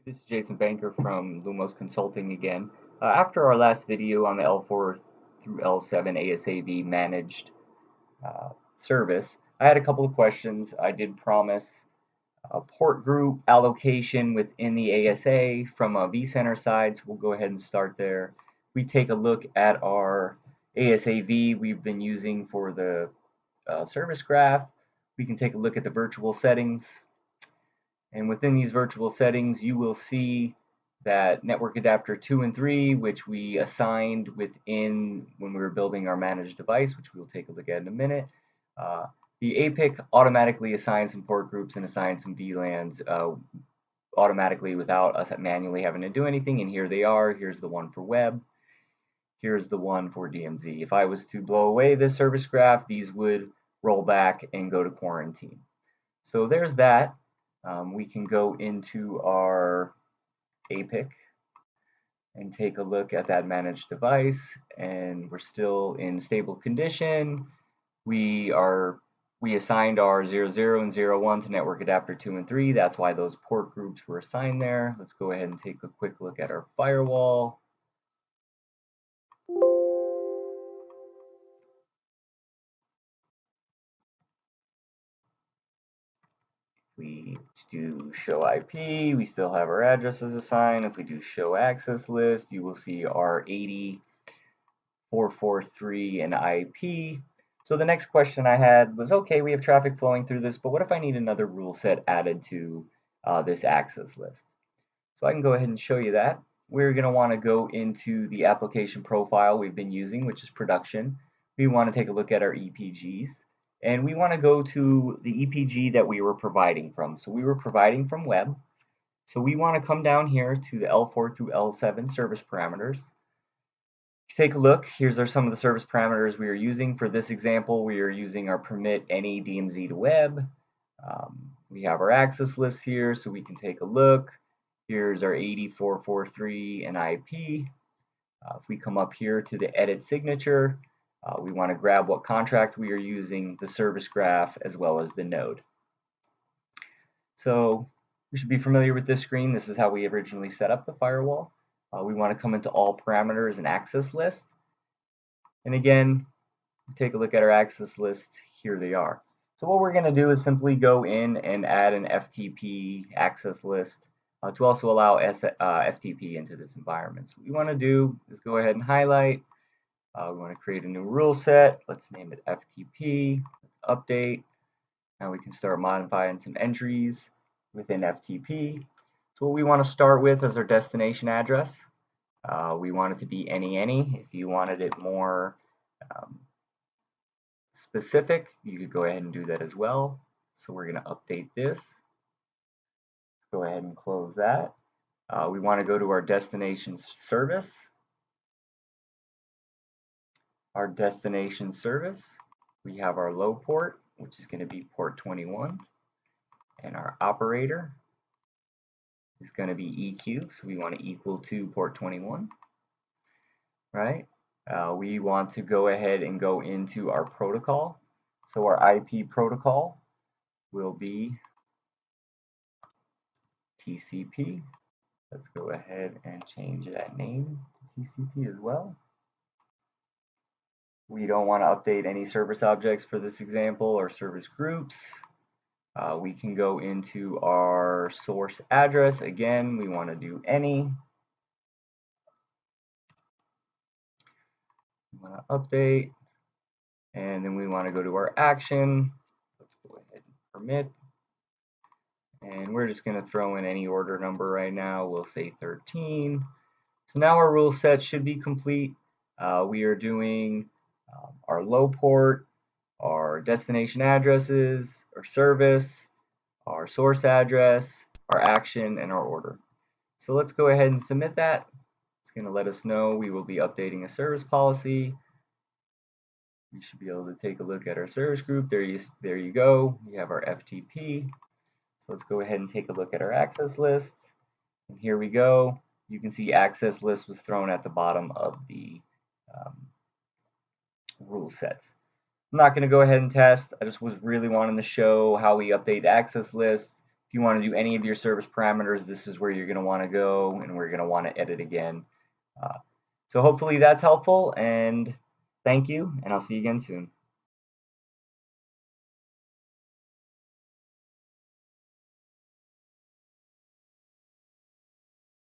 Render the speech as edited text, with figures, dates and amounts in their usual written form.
This is Jason Banker from Lumos Consulting again. After our last video on the L4 through L7 ASAv managed service, I had a couple of questions. I did promise a port group allocation within the ASA from a vCenter side, so we'll go ahead and start there. We take a look at our ASAv we've been using for the service graph. We can take a look at the virtual settings. And within these virtual settings, you will see that network adapter 2 and 3, which we assigned within when we were building our managed device, which we'll take a look at in a minute. The APIC automatically assigns some port groups and assigns some VLANs automatically without us manually having to do anything. And here they are. Here's the one for web. Here's the one for DMZ. If I was to blow away this service graph, these would roll back and go to quarantine. So there's that. We can go into our APIC and take a look at that managed device, and we're still in stable condition. We assigned our 00 and 01 to network adapter 2 and 3. That's why those port groups were assigned there. Let's go ahead and take a quick look at our firewall. We do show IP, we still have our addresses assigned. If we do show access list, you will see our 80.443 and IP. So the next question I had was, okay, we have traffic flowing through this, but what if I need another rule set added to this access list? So I can go ahead and show you that. We're going to want to go into the application profile we've been using, which is production. We want to take a look at our EPGs. And we want to go to the EPG that we were providing from. So we were providing from web. So we want to come down here to the L4 through L7 service parameters. Take a look. Here's some of the service parameters we are using. For this example, we are using our permit any DMZ to web. We have our access list here, so we can take a look. Here's our 80.443 and IP. If we come up here to the edit signature, we want to grab what contract we are using, the service graph, as well as the node. So you should be familiar with this screen. This is how we originally set up the firewall. We want to come into all parameters and access list. And again, take a look at our access list. Here they are. So what we're going to do is simply go in and add an Ftp access list to also allow FTP into this environment. So what we want to do is go ahead and highlight. We want to create a new rule set. Let's name it FTP. Let's update. Now we can start modifying some entries within FTP. So what we want to start with is our destination address. We want it to be any. If you wanted it more specific, you could go ahead and do that as well. So we're going to update this. Go ahead and close that. We want to go to our destination service. Our destination service, we have our low port, which is going to be port 21, and our operator is going to be EQ, so we want to equal to port 21, right? We want to go ahead and go into our protocol. So our IP protocol will be TCP. Let's go ahead and change that name to TCP as well. We don't want to update any service objects for this example or service groups. We can go into our source address. Again, we want to do any. We want to update. And then we want to go to our action. Let's go ahead and permit. And we're just going to throw in any order number right now. We'll say 13. So now our rule set should be complete. We are doing our low port, our destination addresses, our service, our source address, our action, and our order. So let's go ahead and submit that. It's going to let us know we will be updating a service policy. You should be able to take a look at our service group. There you go. We have our FTP. So let's go ahead and take a look at our access list. And here we go. You can see access list was thrown at the bottom of the rule sets. I'm not going to go ahead and test. I just was really wanting to show how we update access lists. If If you want to do any of your service parameters, this is where you're going to want to go and where you're going to want to edit again. So hopefully that's helpful, and thank you, and I'll see you again soon.